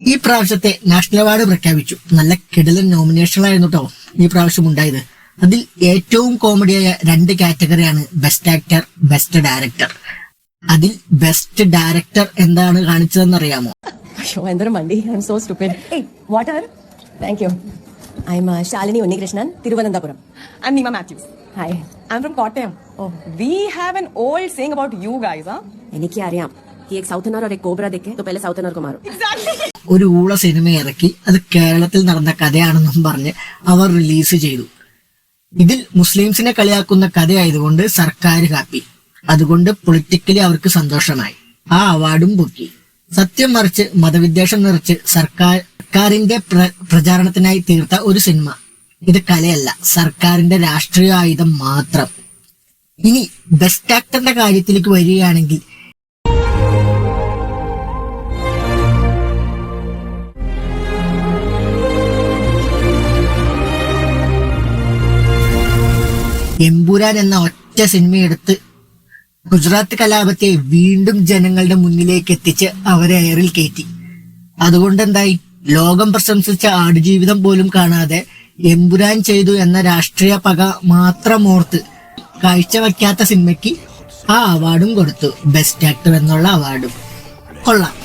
ഈ പ്രാവശ്യത്തെ national award പ്രഖ്യാപിച്ചു. നല്ല കിടിലൻ നോമിനേഷനായിരുന്നു കേട്ടോ ഈ പ്രാവശ്യം ഉണ്ടായത്. അതിൽ ഏറ്റവും കോമഡിയായ 2 കാറ്റഗറിയാണ് ബെസ്റ്റ് ആക്ടർ, ബെസ്റ്റ് ഡയറക്ടർ. അതിൽ ബെസ്റ്റ് ഡയറക്ടർ എന്താണ് കാണിച്ചതെന്ന് അറിയാമോ? എന്തൊരു മണ്ടി. I am so stupid. Hey, water. Thank you. I'm Shalini Unnikrishnan, Thiruvananthapuram. I'm Nima Matthews. Hi. I'm from Kottayam. Oh, We have an old saying about you guys, huh? എനിക്ക് क्या അറിയാം कि एक साउथनर और एक कोबरा देखे तो पहले साउथनर को मारो. Exactly. ഒരു ഊള സിനിമ ഇറക്കി അത് കേരളത്തിൽ നടന്ന കഥയാണെന്നും പറഞ്ഞ് അവർ റിലീസ് ചെയ്തു. ഇതിൽ മുസ്ലിംസിനെ കളിയാക്കുന്ന കഥയായതുകൊണ്ട് സർക്കാർ ഹാപ്പി. അതുകൊണ്ട് പൊളിറ്റിക്കലി അവർക്ക് സന്തോഷമായി. ആ അവാർഡും പൊക്കി. സത്യം മറിച്ച് മതവിദ്വേഷം നിറച്ച് സർക്കാരിന്റെ പ്രചാരണത്തിനായി തീർത്ത ഒരു സിനിമ. ഇത് കലയല്ല, സർക്കാരിന്റെ രാഷ്ട്രീയ ആയുധം മാത്രം. ഇനി ബെസ്റ്റ് ആക്ടറിന്റെ കാര്യത്തിലേക്ക് വരികയാണെങ്കിൽ എമ്പുരാൻ എന്ന ഒറ്റ സിനിമയെടുത്ത് ഗുജറാത്ത് കലാപത്തെ വീണ്ടും ജനങ്ങളുടെ മുന്നിലേക്ക് എത്തിച്ച് അവരെ എയറിൽ കയറ്റി. അതുകൊണ്ട് എന്തായി? ലോകം പ്രശംസിച്ച ആടുജീവിതം പോലും കാണാതെ എമ്പുരാൻ ചെയ്തു എന്ന രാഷ്ട്രീയ പക മാത്രം ഓർത്ത് കാഴ്ചവെക്കാത്ത സിനിമയ്ക്ക് ആ അവാർഡും കൊടുത്തു, ബെസ്റ്റ് ആക്ടർ എന്നുള്ള അവാർഡും. കൊള്ളാം.